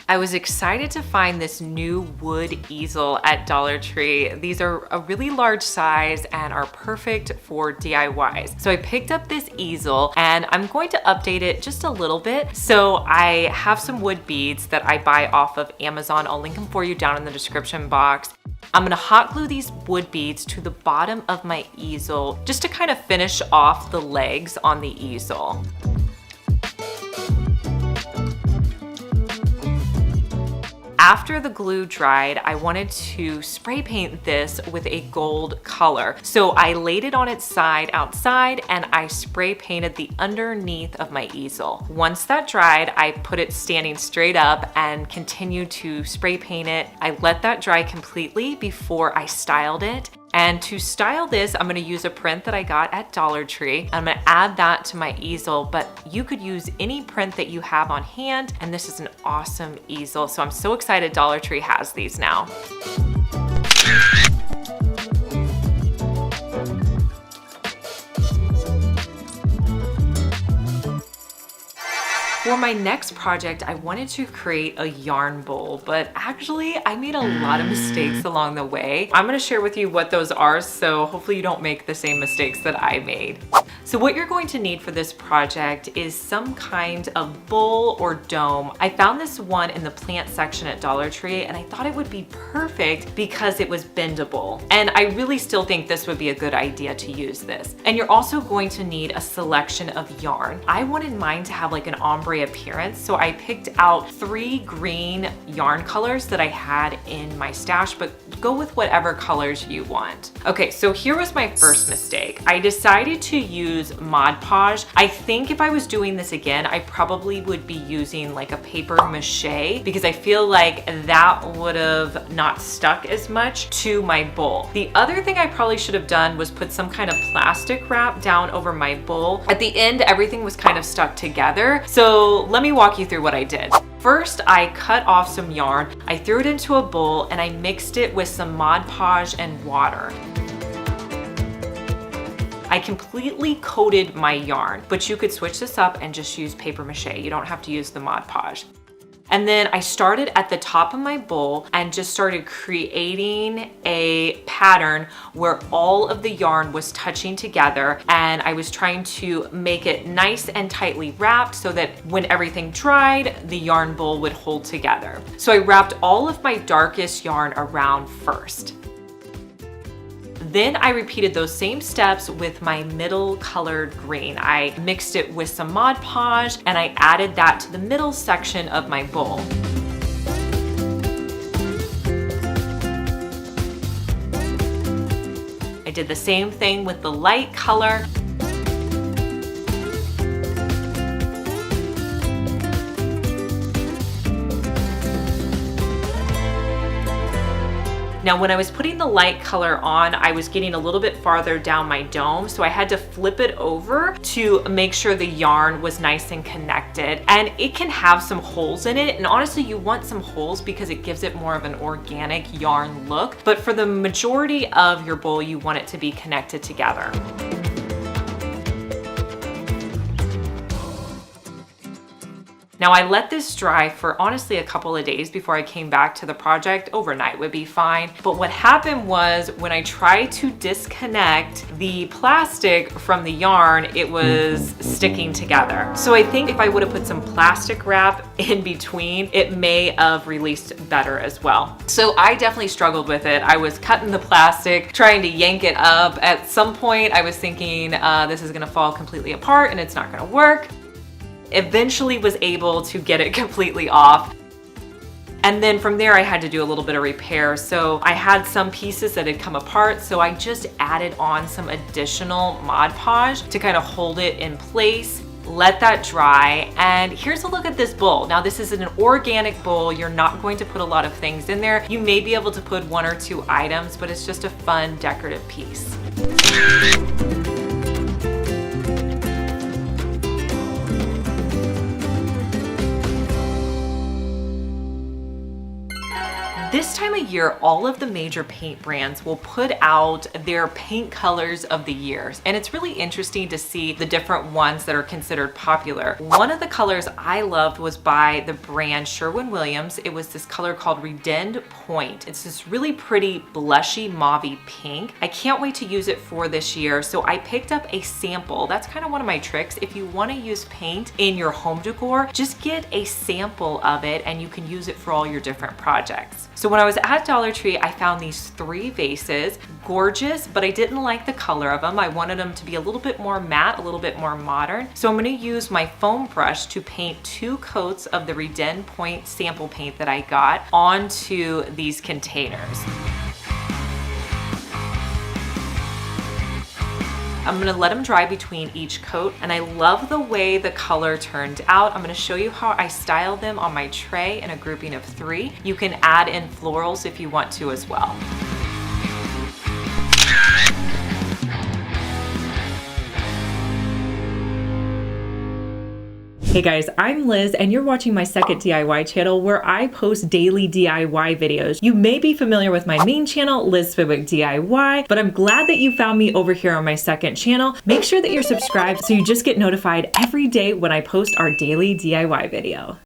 I was excited to find this new wood easel at Dollar Tree. These are a really large size and are perfect for DIYs. So I picked up this easel and I'm going to update it just a little bit. So I have some wood beads that I buy off of Amazon. I'll link them for you down in the description box. I'm gonna hot glue these wood beads to the bottom of my easel just to kind of finish off the legs on the easel. After the glue dried, I wanted to spray paint this with a gold color. So I laid it on its side outside and I spray painted the underneath of my easel. Once that dried, I put it standing straight up and continued to spray paint it. I let that dry completely before I styled it. And to style this, I'm gonna use a print that I got at Dollar Tree. I'm gonna add that to my easel, but you could use any print that you have on hand, and this is an awesome easel. So I'm so excited Dollar Tree has these now. For my next project, I wanted to create a yarn bowl, but actually I made a lot of mistakes along the way. I'm gonna share with you what those are, so hopefully you don't make the same mistakes that I made. So what you're going to need for this project is some kind of bowl or dome. I found this one in the plant section at Dollar Tree and I thought it would be perfect because it was bendable. And I really still think this would be a good idea to use this. And you're also going to need a selection of yarn. I wanted mine to have like an ombre appearance, so I picked out 3 green yarn colors that I had in my stash, but go with whatever colors you want. Okay, so here was my first mistake. I decided to use Mod Podge. I think if I was doing this again, I probably would be using like a paper mache because I feel like that would have not stuck as much to my bowl. The other thing I probably should have done was put some kind of plastic wrap down over my bowl. At the end, everything was kind of stuck together. So let me walk you through what I did. First, I cut off some yarn, I threw it into a bowl, and I mixed it with some Mod Podge and water. I completely coated my yarn, but you could switch this up and just use paper mache. You don't have to use the Mod Podge. And then I started at the top of my bowl and just started creating a pattern where all of the yarn was touching together, and I was trying to make it nice and tightly wrapped so that when everything dried, the yarn bowl would hold together. So I wrapped all of my darkest yarn around first. Then I repeated those same steps with my middle colored green. I mixed it with some Mod Podge and I added that to the middle section of my bowl. I did the same thing with the light color. Now, when I was putting the light color on, I was getting a little bit farther down my dome, so I had to flip it over to make sure the yarn was nice and connected. And it can have some holes in it, and honestly, you want some holes because it gives it more of an organic yarn look. But for the majority of your bowl, you want it to be connected together. Now I let this dry for honestly a couple of days before I came back to the project. Overnight would be fine. But what happened was when I tried to disconnect the plastic from the yarn, it was sticking together. So I think if I would have put some plastic wrap in between, it may have released better as well. So I definitely struggled with it. I was cutting the plastic, trying to yank it up. At some point I was thinking this is gonna fall completely apart and it's not gonna work. Eventually was able to get it completely off. And then from there I had to do a little bit of repair. So I had some pieces that had come apart, so I just added on some additional Mod Podge to kind of hold it in place. Let that dry, and here's a look at this bowl. Now this is an organic bowl. You're not going to put a lot of things in there. You may be able to put 1 or 2 items, but it's just a fun decorative piece. This time of year, all of the major paint brands will put out their paint colors of the year. And it's really interesting to see the different ones that are considered popular. One of the colors I loved was by the brand Sherwin-Williams. It was this color called Redend Point. It's this really pretty blushy mauvey pink. I can't wait to use it for this year. So I picked up a sample. That's kind of one of my tricks. If you want to use paint in your home decor, just get a sample of it and you can use it for all your different projects. So when I was at Dollar Tree, I found these 3 vases, gorgeous, but I didn't like the color of them. I wanted them to be a little bit more matte, a little bit more modern. So I'm going to use my foam brush to paint 2 coats of the Redend Point sample paint that I got onto these containers. I'm gonna let them dry between each coat, and I love the way the color turned out. I'm gonna show you how I styled them on my tray in a grouping of 3. You can add in florals if you want to as well. Hey guys, I'm Liz and you're watching my second DIY channel where I post daily DIY videos. You may be familiar with my main channel, Liz Fenwick DIY, but I'm glad that you found me over here on my second channel. Make sure that you're subscribed so you just get notified every day when I post our daily DIY video.